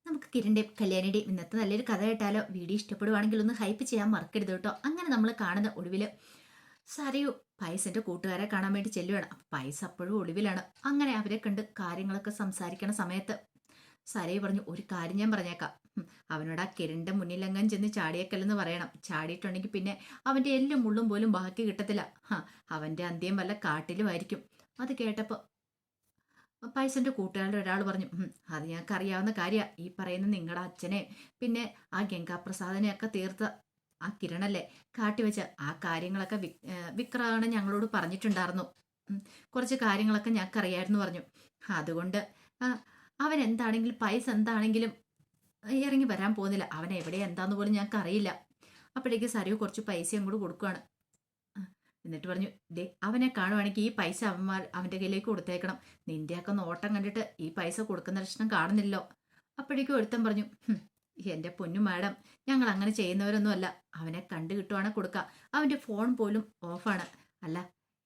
നമുക്ക് കിരണിന്റെയും കല്യാണിയുടെയും ഇന്നത്തെ നല്ലൊരു കഥ കേട്ടാലോ? വീഡിയോ ഇഷ്ടപ്പെടുവാണെങ്കിൽ ഒന്ന് ഹൈപ്പ് ചെയ്യാൻ മറക്കരുത് കേട്ടോ. അങ്ങനെ നമ്മൾ കാണുന്ന ഒടുവിൽ സരയു പൈസന്റെ കൂട്ടുകാരെ കാണാൻ വേണ്ടി ചെല്ലുവാണ്. അപ്പൊ പൈസ അപ്പോഴും ഒളിവിലാണ്. അങ്ങനെ അവരെ കണ്ട് കാര്യങ്ങളൊക്കെ സംസാരിക്കണ സമയത്ത് സരയു പറഞ്ഞു, ഒരു കാര്യം ഞാൻ പറഞ്ഞേക്കാം. അവനോട് ആ കിരണിന്റെ മുന്നിലെങ്ങാൻ ചെന്ന് ചാടിയേക്കല്ലെന്ന് പറയണം. ചാടിയിട്ടുണ്ടെങ്കിൽ പിന്നെ അവന്റെ എല്ലും മുള്ളും പോലും ബാക്കി കിട്ടത്തില്ല. അവന്റെ അന്ത്യം വല്ല കാട്ടിലുമായിരിക്കും. അത് കേട്ടപ്പോ പൈസന്റെ കൂട്ടുകാരുടെ ഒരാൾ പറഞ്ഞു, അത് ഞങ്ങൾക്ക് അറിയാവുന്ന കാര്യമാണ്. ഈ പറയുന്ന നിങ്ങളുടെ അച്ഛനെ പിന്നെ ആ ഗംഗാപ്രസാദിനെ ഒക്കെ തീർത്ത ആ കിരണല്ലേ കാട്ടിവെച്ച ആ കാര്യങ്ങളൊക്കെ വിക്രമാണ് ഞങ്ങളോട് പറഞ്ഞിട്ടുണ്ടായിരുന്നു. കുറച്ച് കാര്യങ്ങളൊക്കെ ഞങ്ങൾക്ക് അറിയായിരുന്നു പറഞ്ഞു. അതുകൊണ്ട് ആ, അവൻ എന്താണെങ്കിലും പൈസ എന്താണെങ്കിലും ഇറങ്ങി വരാൻ പോകുന്നില്ല. അവൻ എവിടെ എന്താന്ന് പോലും ഞങ്ങൾക്ക് അറിയില്ല. അപ്പോഴേക്ക് സരയു കുറച്ച് പൈസയും കൂടി കൊടുക്കുകയാണ്. എന്നിട്ട് പറഞ്ഞു, ദേ അവനെ കാണുവാണെങ്കിൽ ഈ പൈസ അവന്റെ കയ്യിലേക്ക് കൊടുത്തേക്കണം. നിന്റെയൊക്കെ നോട്ടം കണ്ടിട്ട് ഈ പൈസ കൊടുക്കുന്ന ലക്ഷണം കാണുന്നില്ലോ. അപ്പോഴേക്കും ഒരുത്തൻ പറഞ്ഞു, എന്റെ പൊന്നു മാഡം, ഞങ്ങൾ അങ്ങനെ ചെയ്യുന്നവരൊന്നും അല്ല. അവനെ കണ്ടു കിട്ടുവാണെങ്കിൽ കൊടുക്കാം. അവന്റെ ഫോൺ പോലും ഓഫാണ്. അല്ല,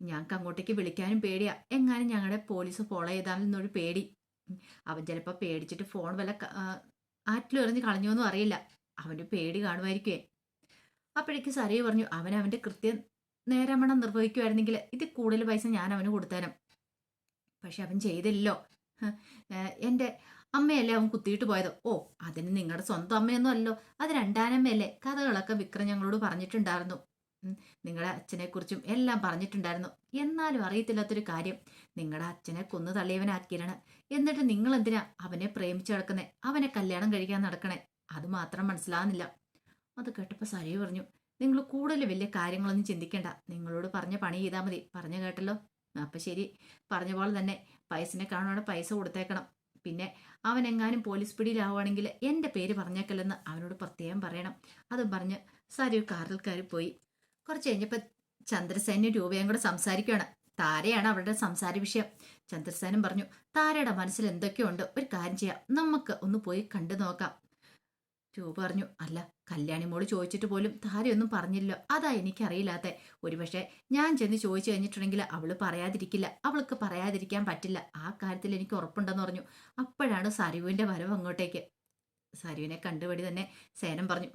ഞങ്ങൾക്ക് അങ്ങോട്ടേക്ക് വിളിക്കാനും പേടിയാ. എങ്ങാനും ഞങ്ങളുടെ പോലീസ് ഫോളോ ചെയ്താലെന്നൊരു പേടി. അവൻ ചിലപ്പോൾ പേടിച്ചിട്ട് ഫോൺ വല്ല ആറ്റിലും എറിഞ്ഞ് കളഞ്ഞോന്നും അറിയില്ല. അവന്റെ പേടി കാണുമായിരിക്കുവേ. അപ്പോഴേക്ക് സരയു പറഞ്ഞു, അവൻ അവന്റെ കൃത്യം നേരമണം നിർവഹിക്കുമായിരുന്നെങ്കിൽ ഇത് കൂടുതൽ പൈസ ഞാൻ അവന് കൊടുത്തേനും. പക്ഷെ അവൻ ചെയ്തില്ലല്ലോ. എൻ്റെ അമ്മയല്ലേ അവൻ കുത്തിയിട്ട് പോയത്. ഓ, അതിന് നിങ്ങളുടെ സ്വന്തം അമ്മയൊന്നും അല്ലല്ലോ, അത് രണ്ടാനമ്മയല്ലേ. കഥകളൊക്കെ വിക്രം ഞങ്ങളോട് പറഞ്ഞിട്ടുണ്ടായിരുന്നു. നിങ്ങളുടെ അച്ഛനെക്കുറിച്ചും എല്ലാം പറഞ്ഞിട്ടുണ്ടായിരുന്നു. എന്നാലും അറിയത്തില്ലാത്തൊരു കാര്യം, നിങ്ങളുടെ അച്ഛനെ കൊന്നു തള്ളിയവനാക്കിയാണ്. എന്നിട്ട് നിങ്ങൾ എന്തിനാ അവനെ പ്രേമിച്ചു നടക്കുന്നേ? അവനെ കല്യാണം കഴിക്കാൻ നടക്കണേ? അത് മാത്രം മനസ്സിലാകുന്നില്ല. അത് കേട്ടപ്പോൾ സരയു പറഞ്ഞു, നിങ്ങൾ കൂടുതൽ വലിയ കാര്യങ്ങളൊന്നും ചിന്തിക്കേണ്ട. നിങ്ങളോട് പറഞ്ഞ പണി ചെയ്താൽ മതി. പറഞ്ഞു കേട്ടല്ലോ? അപ്പം ശരി, പറഞ്ഞ പോലെ തന്നെ പൈസനെ കാണുവാണ് പൈസ കൊടുത്തേക്കണം. പിന്നെ അവൻ എങ്ങാനും പോലീസ് പിടിയിലാവുകയാണെങ്കിൽ എൻ്റെ പേര് പറഞ്ഞേക്കല്ലെന്ന് അവനോട് പ്രത്യേകം പറയണം. അതും പറഞ്ഞ് സരയു കാറിൽ കയറി പോയി. കുറച്ച് കഴിഞ്ഞപ്പോൾ ചന്ദ്രസേനും രൂപയും കൂടെ സംസാരിക്കുകയാണ്. താരയാണ് അവരുടെ സംസാര വിഷയം. ചന്ദ്രസേനും പറഞ്ഞു, താരയുടെ മനസ്സിൽ എന്തൊക്കെയുണ്ട്, ഒരു കാര്യം ചെയ്യാം, നമുക്ക് ഒന്ന് പോയി കണ്ടു നോക്കാം. രൂപ പറഞ്ഞു, അല്ല, കല്യാണി മോള് ചോദിച്ചിട്ട് പോലും താരയൊന്നും പറഞ്ഞില്ലല്ലോ. അതാ എനിക്കറിയില്ലാത്ത. ഒരുപക്ഷെ ഞാൻ ചെന്ന് ചോദിച്ചു കഴിഞ്ഞിട്ടുണ്ടെങ്കിൽ അവള് പറയാതിരിക്കില്ല. അവൾക്ക് പറയാതിരിക്കാൻ പറ്റില്ല. ആ കാര്യത്തിൽ എനിക്ക് ഉറപ്പുണ്ടെന്ന് പറഞ്ഞു. അപ്പോഴാണ് സരുവിന്റെ വരവ് അങ്ങോട്ടേക്ക്. സരുവിനെ കണ്ടുപടി തന്നെ സേനം പറഞ്ഞു,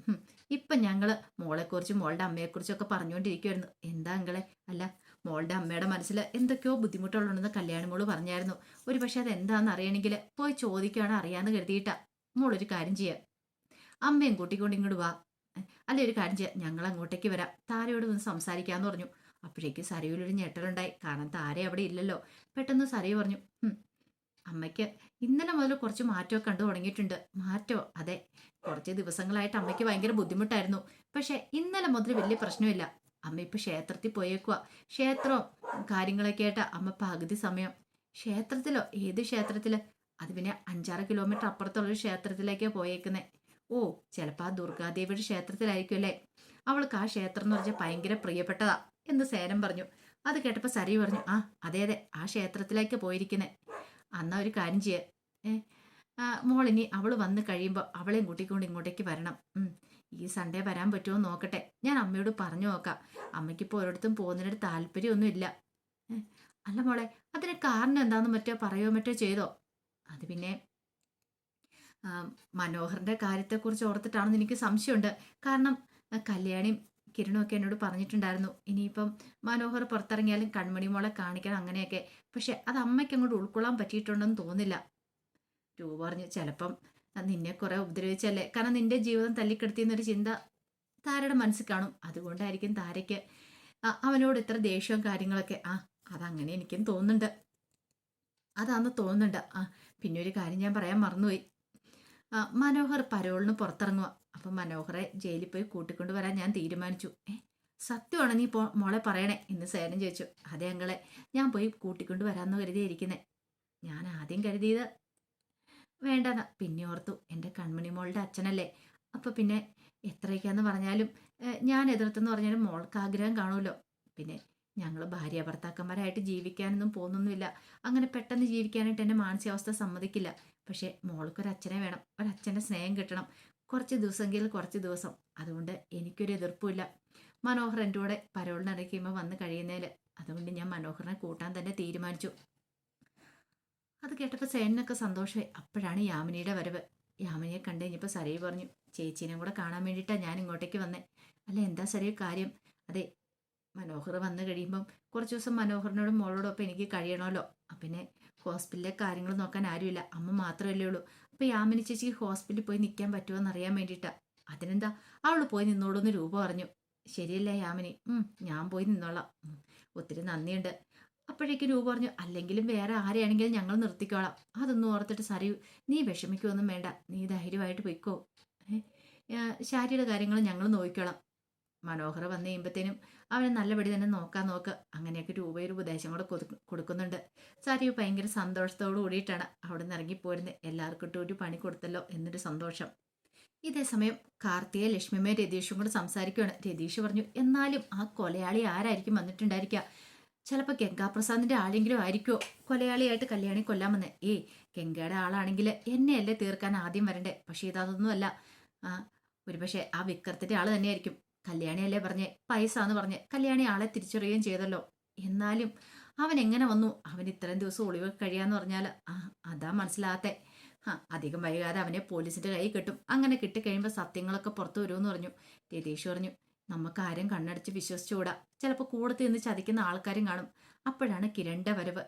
ഇപ്പം ഞങ്ങള് മോളെക്കുറിച്ചും മോളുടെ അമ്മയെക്കുറിച്ചും ഒക്കെ പറഞ്ഞുകൊണ്ടിരിക്കുവായിരുന്നു. എന്താ അങ്ങളെ? അല്ല, മോളുടെ അമ്മയുടെ മനസ്സിൽ എന്തൊക്കെയോ ബുദ്ധിമുട്ടുകളുണ്ടെന്ന് കല്യാണി മോള് പറഞ്ഞായിരുന്നു. ഒരുപക്ഷെ അത് എന്താണെന്ന് അറിയണമെങ്കിൽ പോയി ചോദിക്കുകയാണ് അറിയാന്ന് കരുതിയിട്ടാ. മോളൊരു കാര്യം ചെയ്യാം, അമ്മയും കൂട്ടിക്കൊണ്ട് ഇങ്ങോട്ട് വാ. അല്ലെ, ഒരു കാര്യം ചെയ്യാം, ഞങ്ങൾ അങ്ങോട്ടേക്ക് വരാം, താരയോട് ഒന്ന് സംസാരിക്കാന്ന് പറഞ്ഞു. അപ്പോഴേക്ക് സരയുവിലൊരു ഞെട്ടലുണ്ടായി. കാരണം താര അവിടെ ഇല്ലല്ലോ. പെട്ടെന്ന് സരയു പറഞ്ഞു, അമ്മയ്ക്ക് ഇന്നലെ മുതൽ കുറച്ച് മാറ്റമൊക്കെ കണ്ടു തുടങ്ങിയിട്ടുണ്ട്. മാറ്റമോ? അതെ, കുറച്ച് ദിവസങ്ങളായിട്ട് അമ്മയ്ക്ക് ഭയങ്കര ബുദ്ധിമുട്ടായിരുന്നു. പക്ഷെ ഇന്നലെ മുതൽ വലിയ പ്രശ്നമില്ല. അമ്മ ഇപ്പൊ ക്ഷേത്രത്തിൽ പോയേക്കുക. ക്ഷേത്രവും കാര്യങ്ങളൊക്കെ ആയിട്ട് അമ്മ പകുതി സമയം. ക്ഷേത്രത്തിലോ? ഏത് ക്ഷേത്രത്തില്? അത് പിന്നെ 5-6 കിലോമീറ്റർ അപ്പുറത്തുള്ളൊരു ക്ഷേത്രത്തിലേക്കാണ് പോയേക്കുന്നത്. ഓ, ചിലപ്പോൾ ആ ദുർഗാദേവിയുടെ ക്ഷേത്രത്തിലായിരിക്കും അല്ലേ. അവൾക്ക് ആ ക്ഷേത്രം എന്ന് പറഞ്ഞാൽ ഭയങ്കര പ്രിയപ്പെട്ടതാ എന്ന് സേനം പറഞ്ഞു. അത് കേട്ടപ്പോൾ സരി പറഞ്ഞു, ആ അതെ അതെ, ആ ക്ഷേത്രത്തിലേക്ക് പോയിരിക്കുന്നത്. അന്നാ ഒരു കാര്യം ചെയ്യേ, മോളിനി അവൾ വന്ന് കഴിയുമ്പോൾ അവളെയും കൂട്ടിക്കൊണ്ട് ഇങ്ങോട്ടേക്ക് വരണം. ഈ സൺഡേ വരാൻ പറ്റുമോ നോക്കട്ടെ. ഞാൻ അമ്മയോട് പറഞ്ഞു നോക്കാം. അമ്മയ്ക്കിപ്പോൾ ഒരിടത്തും പോകുന്നതിനൊരു താല്പര്യമൊന്നും ഇല്ല. അല്ല മോളെ, അതിന് കാരണം എന്താണെന്ന് മറ്റോ പറയോ മറ്റോ ചെയ്തോ? അത് പിന്നെ മനോഹറിന്റെ കാര്യത്തെക്കുറിച്ച് ഓർത്തിട്ടാണെന്ന് എനിക്ക് സംശയമുണ്ട്. കാരണം കല്യാണിയും കിരണും ഒക്കെ എന്നോട് പറഞ്ഞിട്ടുണ്ടായിരുന്നു, ഇനിയിപ്പം മനോഹർ പുറത്തിറങ്ങിയാലും കൺമണി മോളെ കാണിക്കണം അങ്ങനെയൊക്കെ. പക്ഷെ അത് അമ്മയ്ക്ക് അങ്ങോട്ട് ഉൾക്കൊള്ളാൻ പറ്റിയിട്ടുണ്ടെന്ന് തോന്നില്ല. രൂപ പറഞ്ഞു, ചിലപ്പം നിന്നെ കുറെ ഉപദ്രവിച്ചല്ലേ, കാരണം നിന്റെ ജീവിതം തല്ലിക്കെടുത്തിയെന്നൊരു ചിന്ത താരയുടെ മനസ്സിൽ കാണും. അതുകൊണ്ടായിരിക്കും താരയ്ക്ക് അവനോട് ഇത്ര ദേഷ്യവും കാര്യങ്ങളൊക്കെ. അതങ്ങനെ എനിക്കും തോന്നുന്നുണ്ട്. അതാന്ന് തോന്നുന്നുണ്ട്. പിന്നെ ഒരു കാര്യം ഞാൻ പറയാൻ മറന്നുപോയി. മനോഹർ പരോളിന് പുറത്തിറങ്ങുക. അപ്പം മനോഹറെ ജയിലിൽ പോയി കൂട്ടിക്കൊണ്ട് വരാൻ ഞാൻ തീരുമാനിച്ചു. സത്യമാണ് നീ മോളെ പറയണേ എന്ന് സേനം ചോദിച്ചു. അതെ അങ്ങളെ, ഞാൻ പോയി കൂട്ടിക്കൊണ്ട് വരാമെന്ന് കരുതിയിരിക്കുന്നേ. ഞാൻ ആദ്യം കരുതിയത് വേണ്ടെന്നാ, പിന്നെ ഓർത്തു എൻ്റെ കൺമണി മോളുടെ അച്ഛനല്ലേ. അപ്പം പിന്നെ എത്രയൊക്കെയാന്ന് പറഞ്ഞാലും ഞാൻ എതിർത്തെന്ന് പറഞ്ഞാലും മോൾക്ക് ആഗ്രഹം കാണുമല്ലോ. പിന്നെ ഞങ്ങൾ ഭാര്യ ഭർത്താക്കന്മാരായിട്ട് ജീവിക്കാനൊന്നും പോകുന്നൊന്നുമില്ല. അങ്ങനെ പെട്ടെന്ന് ജീവിക്കാനായിട്ട് എൻ്റെ മാനസികാവസ്ഥ സമ്മതിക്കില്ല. പക്ഷേ മോൾക്കൊരച്ഛനെ വേണം, ഒരച്ഛൻ്റെ സ്നേഹം കിട്ടണം. കുറച്ച് ദിവസമെങ്കിൽ കുറച്ച് ദിവസം. അതുകൊണ്ട് എനിക്കൊരു എതിർപ്പുമില്ല. മനോഹർ എൻ്റെ കൂടെ പരോളിന് ഇറക്കുമ്പോൾ വന്ന് കഴിയുന്നതിൽ. അതുകൊണ്ട് ഞാൻ മനോഹറിനെ കൂട്ടാൻ തന്നെ തീരുമാനിച്ചു. അത് കേട്ടപ്പോൾ സേനൊക്കെ സന്തോഷമായി. അപ്പോഴാണ് യാമിനിയുടെ വരവ്. യാമിനിയെ കണ്ടു കഴിഞ്ഞപ്പോൾ സരയു പറഞ്ഞു, ചേച്ചീനെ കൂടെ കാണാൻ വേണ്ടിയിട്ടാണ് ഞാൻ ഇങ്ങോട്ടേക്ക് വന്നേ. അല്ല എന്താ സരയു കാര്യം? അതെ, മനോഹർ വന്നു കഴിയുമ്പം കുറച്ച് ദിവസം മനോഹറിനോടും മോളോടൊപ്പം എനിക്ക് കഴിയണമല്ലോ. പിന്നെ ഹോസ്പിറ്റലിലെ കാര്യങ്ങൾ നോക്കാൻ ആരുമില്ല, അമ്മ മാത്രമല്ലേ ഉള്ളൂ. അപ്പോൾ യാമിനി ചേച്ചിക്ക് ഹോസ്പിറ്റലിൽ പോയി നിൽക്കാൻ പറ്റുമോ എന്നറിയാൻ വേണ്ടിയിട്ടാണ്. അതിനെന്താ, അവൾ പോയി നിന്നോളൂന്ന് രൂപ പറഞ്ഞു. ശരിയല്ലേ യാമിനി? ഞാൻ പോയി നിന്നോളാം. ഒത്തിരി നന്ദിയുണ്ട്. അപ്പോഴേക്കും രൂപ പറഞ്ഞു, അല്ലെങ്കിലും വേറെ ആരെയാണെങ്കിലും ഞങ്ങൾ നിർത്തിക്കോളാം. അതൊന്നും ഓർത്തിട്ട് സരയു നീ വിഷമിക്കുമൊന്നും വേണ്ട, നീ ധൈര്യമായിട്ട് പോയിക്കോ. ശാരിയുടെ കാര്യങ്ങൾ ഞങ്ങൾ നോക്കിക്കോളാം. മനോഹർ വന്നു കഴിയുമ്പോഴത്തേനും അവനെ നല്ലപടി തന്നെ നോക്കാൻ നോക്ക്. അങ്ങനെയൊക്കെ രൂപയൊരു ഉപദേശം കൂടെ കൊടുക്കുന്നുണ്ട്. സരയു ഭയങ്കര സന്തോഷത്തോടു കൂടിയിട്ടാണ് അവിടെ നിന്ന് ഇറങ്ങിപ്പോരുന്നത്. എല്ലാവർക്കും ഇട്ട് ഒരു പണി കൊടുത്തല്ലോ എന്നൊരു സന്തോഷം. ഇതേ സമയം കാർത്തിയെ ലക്ഷ്മിമേ രതീഷും കൂടെ സംസാരിക്കുകയാണ്. രതീഷ് പറഞ്ഞു, എന്നാലും ആ കൊലയാളി ആരായിരിക്കും വന്നിട്ടുണ്ടായിരിക്കുക? ചിലപ്പോൾ ഗംഗാപ്രസാദിന്റെ ആരെങ്കിലും ആയിരിക്കുമോ കൊലയാളിയായിട്ട് കല്യാണി കൊല്ലാൻ വന്നേ. ഗംഗയുടെ ആളാണെങ്കിൽ എന്നെയല്ലേ തീർക്കാൻ ആദ്യം വരണ്ടേ? പക്ഷേ ഇതൊന്നുമല്ല. ഒരുപക്ഷെ ആ വിക്രത്തിന്റെ ആള് തന്നെയായിരിക്കും. കല്യാണിയല്ലേ പറഞ്ഞേ, പൈസ എന്ന് പറഞ്ഞ് കല്യാണി ആളെ തിരിച്ചറിയുകയും ചെയ്തല്ലോ. എന്നാലും അവൻ എങ്ങനെ വന്നു? അവൻ ഇത്രയും ദിവസം ഒളിവ് കഴിയാന്ന് പറഞ്ഞാൽ അതാ മനസ്സിലാകത്തെ. അധികം വൈകാതെ അവനെ പോലീസിന്റെ കൈ കിട്ടും. അങ്ങനെ കിട്ടിക്കഴിയുമ്പോൾ സത്യങ്ങളൊക്കെ പുറത്തു വരുമെന്ന് പറഞ്ഞു. രതീഷ് പറഞ്ഞു, നമുക്ക് ആരും കണ്ണടച്ച് വിശ്വസിച്ചുകൂടാ. ചിലപ്പോൾ കൂടത്ത് നിന്ന് ചതിക്കുന്ന ആൾക്കാരും കാണും. അപ്പോഴാണ് കിരണിന്റെ വരവ്.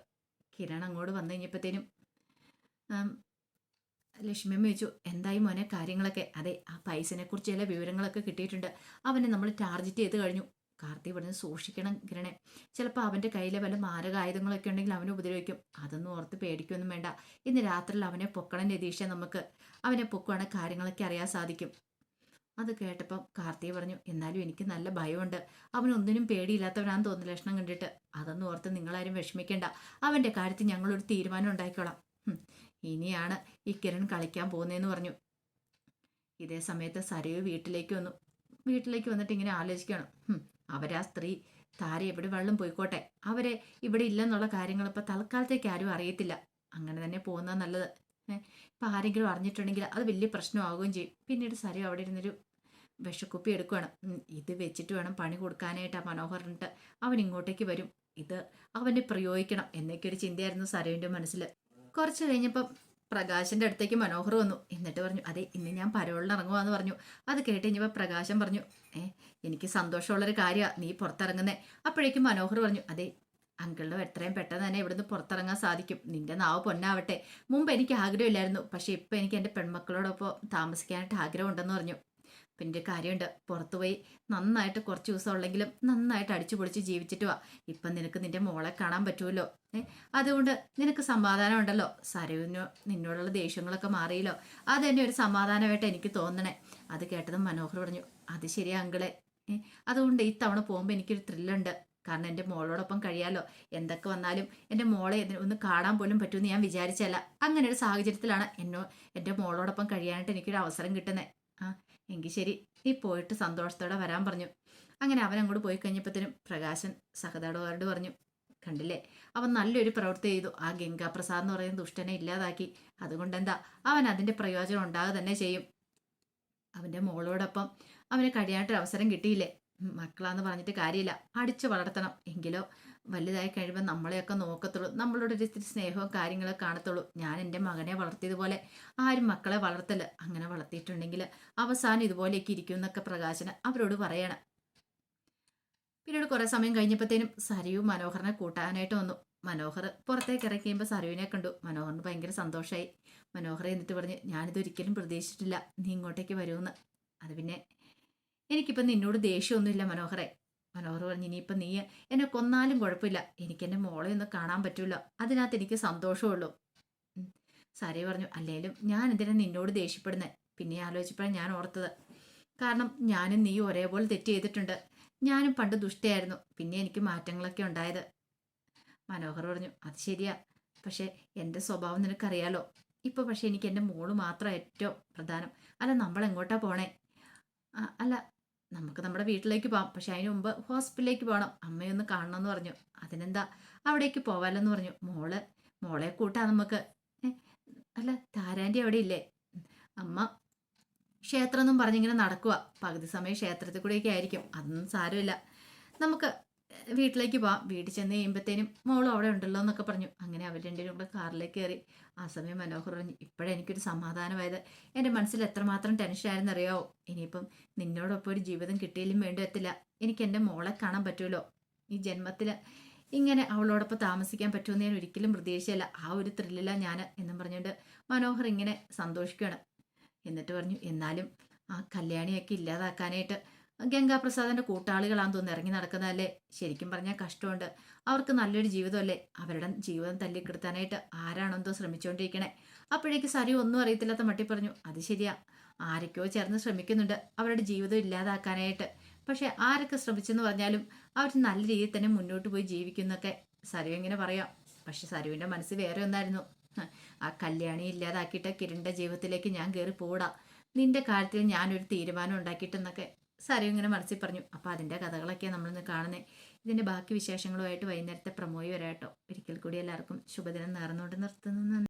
കിരൺ അങ്ങോട്ട് വന്നു കഴിഞ്ഞപ്പോഴത്തേനും ലക്ഷ്മിയമ്മ ചോദിച്ചു, എന്തായി മോനെ കാര്യങ്ങളൊക്കെ? അതെ, ആ പൈസനെ കുറിച്ച് ചില വിവരങ്ങളൊക്കെ കിട്ടിയിട്ടുണ്ട്. അവനെ നമ്മൾ ടാർഗറ്റ് ചെയ്ത് കഴിഞ്ഞു. കാർത്തി പറഞ്ഞ്, സൂക്ഷിക്കണം കിരണെ, ചിലപ്പോൾ അവൻ്റെ കയ്യിലെ വല്ല മാരക ആയുധങ്ങളൊക്കെ ഉണ്ടെങ്കിൽ അവനെ ഉപദ്രവിക്കും. അതൊന്നും ഓർത്ത് പേടിക്കൊന്നും വേണ്ട. ഇന്ന് രാത്രിയിൽ അവനെ പൊക്കണം രതീഷ. നമുക്ക് അവനെ പൊക്കുവാണെങ്കിൽ കാര്യങ്ങളൊക്കെ അറിയാൻ സാധിക്കും. അത് കേട്ടപ്പം കാർത്തിക പറഞ്ഞു, എന്നാലും എനിക്ക് നല്ല ഭയമുണ്ട്. അവനൊന്നിനും പേടിയില്ലാത്തവനാന്ന് തോന്നുന്നു ലക്ഷണം കണ്ടിട്ട്. അതൊന്നും ഓർത്ത് നിങ്ങളാരും വിഷമിക്കേണ്ട. അവൻ്റെ കാര്യത്തിൽ ഞങ്ങളൊരു തീരുമാനം ഉണ്ടായിക്കോളാം. ഇനിയാണ് ഈ കിരൺ കളിക്കാൻ പോകുന്നതെന്ന് പറഞ്ഞു. ഇതേ സമയത്ത് സരയു വീട്ടിലേക്ക് വന്നിട്ട് ഇങ്ങനെ ആലോചിക്കണം. അവരാ സ്ത്രീ താര എവിടെ വെള്ളം പോയിക്കോട്ടെ, അവരെ ഇവിടെ ഇല്ലെന്നുള്ള കാര്യങ്ങൾ ഇപ്പം തൽക്കാലത്തേക്ക് ആരും അറിയത്തില്ല. അങ്ങനെ തന്നെ പോകുന്നത് നല്ലത്. ഇപ്പം ആരെങ്കിലും അറിഞ്ഞിട്ടുണ്ടെങ്കിൽ അത് വലിയ പ്രശ്നമാവുകയും ചെയ്യും. പിന്നീട് സരയു അവിടെ ഇരുന്നൊരു വിഷക്കുപ്പി എടുക്കുകയാണ്. ഇത് വെച്ചിട്ട് വേണം പണി കൊടുക്കാനായിട്ട് ആ മനോഹറിനിട്ട്. അവൻ ഇങ്ങോട്ടേക്ക് വരും, ഇത് അവനെ പ്രയോഗിക്കണം എന്നൊക്കെ ഒരു ചിന്തയായിരുന്നു സരയുവിൻ്റെ മനസ്സിൽ. കുറച്ച് കഴിഞ്ഞപ്പം പ്രകാശിന്റെ അടുത്തേക്ക് മനോഹർ വന്നു. എന്നിട്ട് പറഞ്ഞു, അതെ ഇന്ന് ഞാൻ പരോളിന് ഇറങ്ങുവാന്ന് പറഞ്ഞു. അത് കേട്ട് കഴിഞ്ഞപ്പോൾ പ്രകാശൻ പറഞ്ഞു, എനിക്ക് സന്തോഷമുള്ളൊരു കാര്യമാണ് നീ പുറത്തിറങ്ങുന്നേ. അപ്പോഴേക്കും മനോഹർ പറഞ്ഞു, അതെ അങ്കിളിനും എത്രയും പെട്ടെന്ന് തന്നെ ഇവിടുന്ന് പുറത്തിറങ്ങാൻ സാധിക്കും. നിന്റെ നാവ് പൊന്നാവട്ടെ. മുമ്പ് എനിക്ക് ആഗ്രഹമില്ലായിരുന്നു, പക്ഷെ ഇപ്പം എനിക്ക് എൻ്റെ പെൺമക്കളോടൊപ്പം താമസിക്കാനായിട്ട് ആഗ്രഹമുണ്ടെന്ന് പറഞ്ഞു. പിന്നെ കാര്യമുണ്ട്, പുറത്തുപോയി നന്നായിട്ട് കുറച്ച് ദിവസം ഉള്ളെങ്കിലും നന്നായിട്ട് അടിച്ചു പൊളിച്ച് ജീവിച്ചിട്ട് വാ. ഇപ്പം നിനക്ക് നിന്റെ മോളെ കാണാൻ പറ്റുമല്ലോ. അതുകൊണ്ട് നിനക്ക് സമാധാനം ഉണ്ടല്ലോ. സരയുവിനോ നിന്നോടുള്ള ദേഷ്യങ്ങളൊക്കെ മാറിയല്ലോ. അത് തന്നെ ഒരു സമാധാനമായിട്ട് എനിക്ക് തോന്നണേ. അത് കേട്ടതും മനോഹർ പറഞ്ഞു, അത് ശരിയാ അങ്കിളെ. അതുകൊണ്ട് ഈ തവണ പോകുമ്പോൾ എനിക്കൊരു ത്രില്ലുണ്ട്. കാരണം എൻ്റെ മോളോടൊപ്പം കഴിയാലോ. എന്തൊക്കെ വന്നാലും എൻ്റെ മോളെ ഒന്ന് കാണാൻ പോലും പറ്റുമെന്ന് ഞാൻ വിചാരിച്ചല്ല. അങ്ങനെ ഒരു സാഹചര്യത്തിലാണ് എൻ്റെ മോളോടൊപ്പം കഴിയാനായിട്ട് എനിക്കൊരു അവസരം കിട്ടുന്നത്. എങ്കിൽ ശരി, നീ പോയിട്ട് സന്തോഷത്തോടെ വരാൻ പറഞ്ഞു. അങ്ങനെ അവൻ അങ്ങോട്ട് പോയി കഴിഞ്ഞപ്പോഴത്തേനും പ്രകാശൻ സഹതാടോട് പറഞ്ഞു, കണ്ടില്ലേ, അവൻ നല്ലൊരു പ്രവൃത്തി ചെയ്തു. ആ ഗംഗാപ്രസാദ് എന്ന് പറയുന്ന ദുഷ്ടനെ ഇല്ലാതാക്കി. അതുകൊണ്ട് എന്താ, അവൻ അതിൻ്റെ പ്രയോജനം ഉണ്ടാകുക തന്നെ ചെയ്യും. അവൻ്റെ മോളോടൊപ്പം അവന് കഴിയാനായിട്ടൊരു അവസരം കിട്ടിയില്ലേ. മക്കളാന്ന് പറഞ്ഞിട്ട് കാര്യമില്ല, അടിച്ചു വളർത്തണം. എങ്കിലോ വലുതായി കഴിയുമ്പോൾ നമ്മളെയൊക്കെ നോക്കത്തുള്ളൂ, നമ്മളോട് ഒരു ഇത്തിരി സ്നേഹവും കാര്യങ്ങളൊക്കെ കാണത്തുള്ളൂ. ഞാൻ എൻ്റെ മകനെ വളർത്തിയതുപോലെ ആരും മക്കളെ വളർത്തല്. അങ്ങനെ വളർത്തിയിട്ടുണ്ടെങ്കിൽ അവസാനം ഇതുപോലെയൊക്കെ ഇരിക്കും എന്നൊക്കെ പ്രകാശന് അവരോട് പറയണം. പിന്നീട് കുറെ സമയം കഴിഞ്ഞപ്പോഴത്തേനും സരയു മനോഹറിനെ കൂട്ടാനായിട്ട് വന്നു. മനോഹർ പുറത്തേക്ക് ഇറക്കിയുമ്പോൾ സരയുവിനെ കണ്ടു. മനോഹറിന് ഭയങ്കര സന്തോഷമായി. മനോഹർ എന്നിട്ട് പറഞ്ഞ്, ഞാനിതൊരിക്കലും പ്രതീക്ഷിച്ചിട്ടില്ല നീ ഇങ്ങോട്ടേക്ക് വരുമെന്ന്. അത് പിന്നെ എനിക്കിപ്പം നിന്നോട് ദേഷ്യമൊന്നുമില്ല മനോഹറെ. മനോഹർ പറഞ്ഞു, ഇനിയിപ്പം നീ എന്നെ കൊന്നാലും കുഴപ്പമില്ല, എനിക്ക് എൻ്റെ മോളെ ഒന്ന് കാണാൻ പറ്റുമല്ലോ, അതിനകത്ത് എനിക്ക് സന്തോഷമുള്ളൂ. സരയു പറഞ്ഞു, അല്ലേലും ഞാൻ എന്തിനാ നിന്നോട് ദേഷ്യപ്പെടുന്നത്? പിന്നെ ആലോചിച്ചപ്പോഴാണ് ഞാൻ ഓർത്തത്, കാരണം ഞാനും നീ ഒരേപോലെ തെറ്റ് ചെയ്തിട്ടുണ്ട്. ഞാനും പണ്ട് ദുഷ്ടയായിരുന്നു, പിന്നെ എനിക്ക് മാറ്റങ്ങളൊക്കെ ഉണ്ടായത്. മനോഹർ പറഞ്ഞു, അത് ശരിയാ, പക്ഷേ എൻ്റെ സ്വഭാവം നിനക്കറിയാലോ. ഇപ്പോൾ പക്ഷേ എനിക്ക് എൻ്റെ മോള് മാത്രം ഏറ്റവും പ്രധാനം. അല്ല, നമ്മൾ എങ്ങോട്ടാ പോണേ? അല്ല, നമുക്ക് നമ്മുടെ വീട്ടിലേക്ക് പോകാം, പക്ഷെ അതിന് മുമ്പ് ഹോസ്പിറ്റലിലേക്ക് പോകണം, അമ്മയൊന്ന് കാണണമെന്ന് പറഞ്ഞു. അതിനെന്താ, അവിടേക്ക് പോവാലെന്ന് പറഞ്ഞു. മോളെ കൂട്ടാ നമുക്ക്. അല്ല, താരാൻ്റെ അവിടെ ഇല്ലേ? അമ്മ ക്ഷേത്രം എന്നും പറഞ്ഞിങ്ങനെ നടക്കുക. പകുതി സമയം ക്ഷേത്രത്തിൽ കൂടെയൊക്കെ ആയിരിക്കും. അതൊന്നും സാരമില്ല, നമുക്ക് വീട്ടിലേക്ക് പോവാം. വീട്ടിൽ ചെന്ന് കഴിയുമ്പോഴത്തേനും മോളും അവിടെ ഉണ്ടല്ലോ എന്നൊക്കെ പറഞ്ഞു. അങ്ങനെ അവർ രണ്ടുപേരും കൂടെ കാറിലേക്ക് കയറി. ആ സമയം മനോഹർ പറഞ്ഞു, ഇപ്പോഴെനിക്കൊരു സമാധാനമായത്. എൻ്റെ മനസ്സിൽ എത്രമാത്രം ടെൻഷനായിരുന്നു അറിയാവോ. ഇനിയിപ്പം നിന്നോടൊപ്പം ഒരു ജീവിതം കിട്ടിയാലും വേണ്ടത്തില്ല. എനിക്ക് എൻ്റെ മോളെ കാണാൻ പറ്റുമല്ലോ. ഈ ജന്മത്തിൽ ഇങ്ങനെ അവളോടൊപ്പം താമസിക്കാൻ പറ്റുമെന്ന് ഞാൻ ഒരിക്കലും പ്രതീക്ഷിച്ചല്ല. ആ ഒരു ത്രില്ലില്ല ഞാൻ എന്നും പറഞ്ഞുകൊണ്ട് മനോഹർ ഇങ്ങനെ സന്തോഷിക്കുകയാണ്. എന്നിട്ട് പറഞ്ഞു, എന്നാലും ആ കല്യാണിയൊക്കെ ഇല്ലാതാക്കാനായിട്ട് ഗംഗാപ്രസാദിന്റെ കൂട്ടാളികളാന്ന് തോന്നുന്നു ഇറങ്ങി നടക്കുന്നതല്ലേ. ശരിക്കും പറഞ്ഞാൽ കഷ്ടമുണ്ട്. അവർക്ക് നല്ലൊരു ജീവിതമല്ലേ. അവരുടെ ജീവിതം തല്ലിക്കെടുത്താനായിട്ട് ആരാണെന്തോ ശ്രമിച്ചുകൊണ്ടിരിക്കണേ. അപ്പോഴേക്ക് സരി ഒന്നും അറിയത്തില്ലാത്ത മട്ടി പറഞ്ഞു, അത് ശരിയാ, ആരൊക്കെയോ ചേർന്ന് ശ്രമിക്കുന്നുണ്ട് അവരുടെ ജീവിതം ഇല്ലാതാക്കാനായിട്ട്. പക്ഷെ ആരൊക്കെ ശ്രമിച്ചെന്ന് പറഞ്ഞാലും അവർ നല്ല രീതിയിൽ തന്നെ മുന്നോട്ട് പോയി ജീവിക്കുന്നൊക്കെ സരു ഇങ്ങനെ പറയാം. പക്ഷെ സരുവിന്റെ മനസ്സ് വേറെ ഒന്നായിരുന്നു. ആ കല്യാണി ഇല്ലാതാക്കിയിട്ട് കിരണിന്റെ ജീവിതത്തിലേക്ക് ഞാൻ കയറി പോടാ, നിന്റെ കാര്യത്തിൽ ഞാനൊരു തീരുമാനം ഉണ്ടാക്കിയിട്ടെന്നൊക്കെ സരു ഇങ്ങനെ മനസ്സിൽ പറഞ്ഞു. അപ്പോൾ അതിൻ്റെ കഥകളൊക്കെയാണ് നമ്മളിന്ന് കാണുന്നത്. ഇതിൻ്റെ ബാക്കി വിശേഷങ്ങളുമായിട്ട് വൈകുന്നേരത്തെ പ്രമോയി വരാട്ടോ. ഒരിക്കൽ കൂടി എല്ലാവർക്കും ശുഭദിനം നേർന്നുകൊണ്ട് നിർത്തുന്നു.